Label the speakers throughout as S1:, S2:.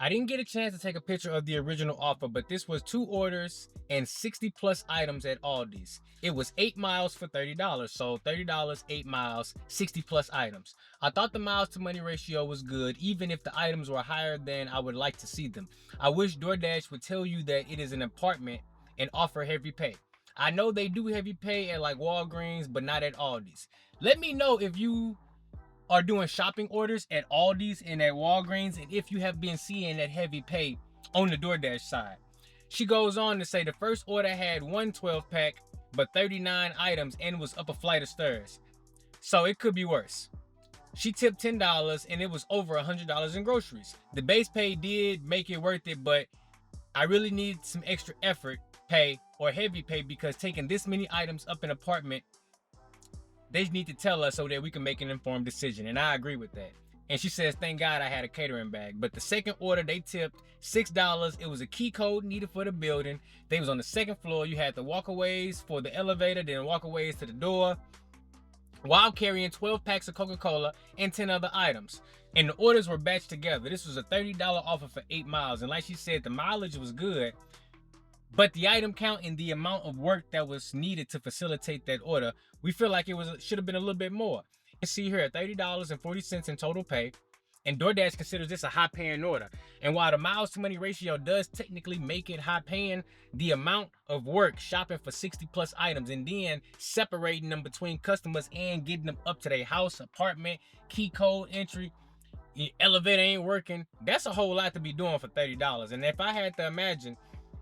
S1: I didn't get a chance to take a picture of the original offer, but this was 2 orders and 60 plus items at Aldi's. It was 8 miles for $30. So $30, 8 miles, 60 plus items. I thought the miles to money ratio was good, even if the items were higher than I would like to see them. I wish DoorDash would tell you that it is an apartment and offer heavy pay. I know they do heavy pay at like Walgreens, but not at Aldi's. Let me know if you are doing shopping orders at Aldi's and at Walgreens, and if you have been seeing that heavy pay on the DoorDash side. She goes on to say the first order had one 12-pack, but 39 items and was up a flight of stairs. So it could be worse. She tipped $10 and it was over $100 in groceries. The base pay did make it worth it, but I really need some extra effort pay or heavy pay because taking this many items up an apartment, they need to tell us so that we can make an informed decision. And I agree with that. And she says, thank God I had a catering bag. But the second order, they tipped $6. It was a key code needed for the building. They was on the second floor. You had the walkaways for the elevator, then walkaways to the door, while carrying 12 packs of Coca-Cola and 10 other items. And the orders were batched together. This was a $30 offer for 8 miles. And like she said, the mileage was good, but the item count and the amount of work that was needed to facilitate that order, we feel like should have been a little bit more. You see here, $30.40 in total pay, and DoorDash considers this a high-paying order. And while the miles to money ratio does technically make it high-paying, the amount of work shopping for 60-plus items and then separating them between customers and getting them up to their house, apartment, key code entry, elevator ain't working, that's a whole lot to be doing for $30. And if I had to imagine,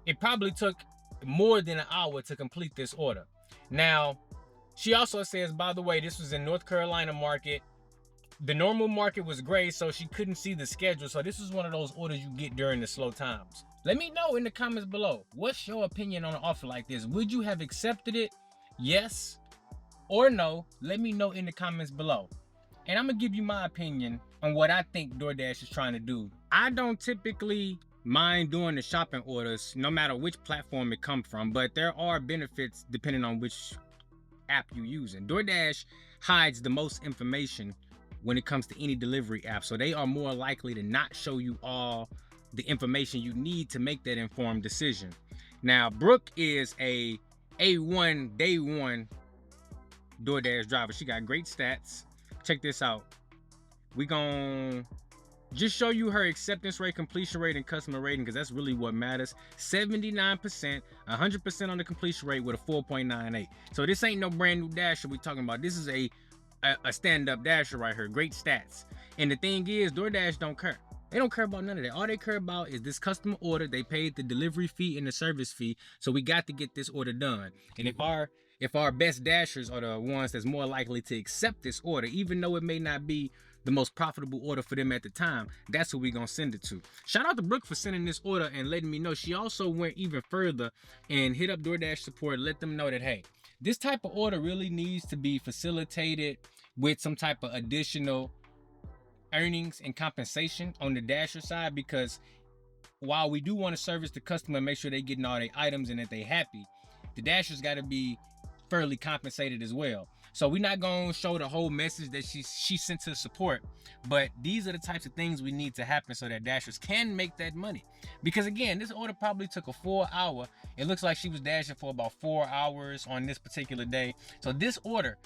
S1: it probably took more than an hour to complete this order. Now, she also says, by the way, this was in North Carolina market. The normal market was gray, so she couldn't see the schedule. So this is one of those orders you get during the slow times. Let me know in the comments below. What's your opinion on an offer like this? Would you have accepted it? Yes or no? Let me know in the comments below. And I'm going to give you my opinion on what I think DoorDash is trying to do. I don't typically mind doing the shopping orders no matter which platform it comes from, but there are benefits depending on which app you using. DoorDash hides the most information when it comes to any delivery app, so they are more likely to not show you all the information you need to make that informed decision. Now, Brooke is a A1 day one DoorDash driver. She got great stats. Check this out. We gon' just show you her acceptance rate, completion rate, and customer rating, because that's really what matters. 79%, 100% on the completion rate with a 4.98. So this ain't no brand new dasher we talking about. This is a stand-up dasher right here. Great stats. And the thing is, DoorDash don't care. They don't care about none of that. All they care about is this customer order. They paid the delivery fee and the service fee, so we got to get this order done. And if our best dashers are the ones that's more likely to accept this order, even though it may not be the most profitable order for them at the time, that's who we gonna send it to. Shout out to Brooke for sending this order and letting me know. She also went even further and hit up DoorDash support, let them know that, hey, this type of order really needs to be facilitated with some type of additional earnings and compensation on the dasher side, because while we do want to service the customer and make sure they're getting all their items and that they happy, the dashers got to be fairly compensated as well. So we're not going to show the whole message that she sent to support, but these are the types of things we need to happen so that dashers can make that money. Because again, this order probably took a full hour. It looks like she was dashing for about 4 hours on this particular day. So this order,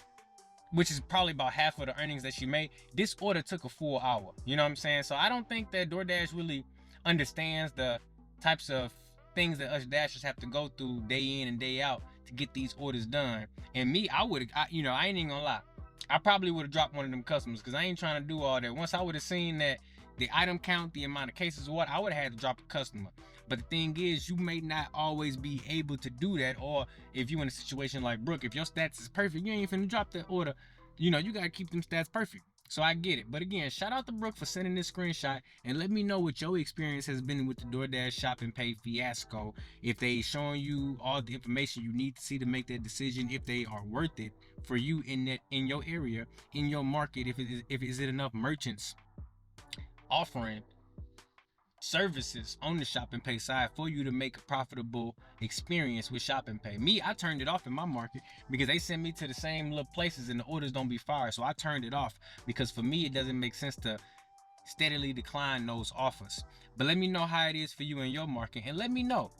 S1: which is probably about half of the earnings that she made, this order took a full hour. You know what I'm saying? So I don't think that DoorDash really understands the types of things that us dashers have to go through day in and day out to get these orders done. And me, I ain't even gonna lie, I probably would have dropped one of them customers, because I ain't trying to do all that. Once I would have seen that the item count, the amount of cases, I would have had to drop a customer. But the thing is, you may not always be able to do that. Or if you're in a situation like Brooke, if your stats is perfect, you ain't finna drop that order. You gotta keep them stats perfect. So I get it. But again, shout out to Brooke for sending this screenshot, and let me know what your experience has been with the DoorDash Shop and Pay fiasco. If they showing you all the information you need to see to make that decision, if they are worth it for you in your area, in your market, if is it enough merchants offering services on the Shop and Pay side for you to make a profitable experience with Shop and Pay. Me, I turned it off in my market because they send me to the same little places and the orders don't be fire. So I turned it off because for me, it doesn't make sense to steadily decline those offers. But let me know how it is for you in your market, and let me know.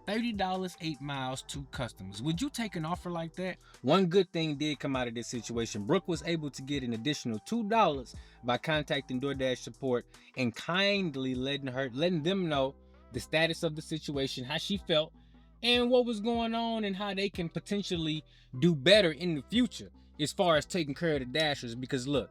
S1: $30, 8 miles, 2 customers. Would you take an offer like that? One good thing did come out of this situation. Brooke was able to get an additional $2 by contacting DoorDash support and kindly letting them know the status of the situation, how she felt, and what was going on, and how they can potentially do better in the future as far as taking care of the Dashers. Because look,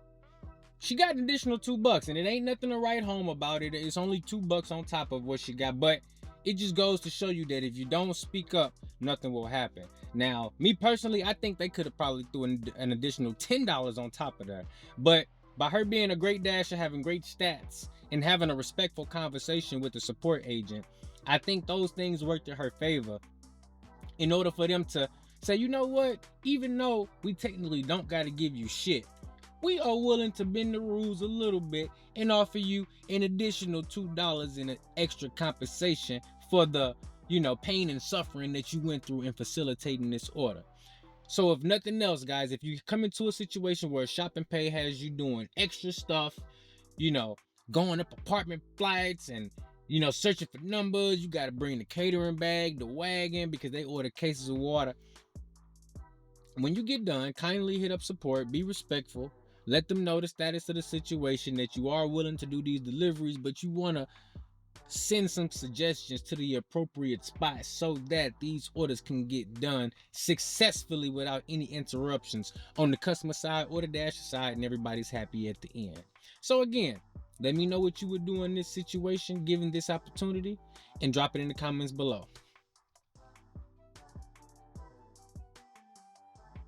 S1: she got an additional $2, and it ain't nothing to write home about it. It's only $2 on top of what she got, but it just goes to show you that if you don't speak up, nothing will happen. Now, me personally, I think they could have probably threw an additional $10 on top of that. But by her being a great Dasher, having great stats, and having a respectful conversation with the support agent, I think those things worked in her favor in order for them to say, you know what, even though we technically don't got to give you shit, we are willing to bend the rules a little bit and offer you an additional $2 in an extra compensation for the, pain and suffering that you went through in facilitating this order. So if nothing else, guys, if you come into a situation where Shop and Pay has you doing extra stuff, going up apartment flights and, searching for numbers, you got to bring the catering bag, the wagon, because they order cases of water. When you get done, kindly hit up support, be respectful. Let them know the status of the situation, that you are willing to do these deliveries, but you want to send some suggestions to the appropriate spot so that these orders can get done successfully without any interruptions on the customer side or the Dasher side, and everybody's happy at the end. So again, let me know what you would do in this situation given this opportunity, and drop it in the comments below.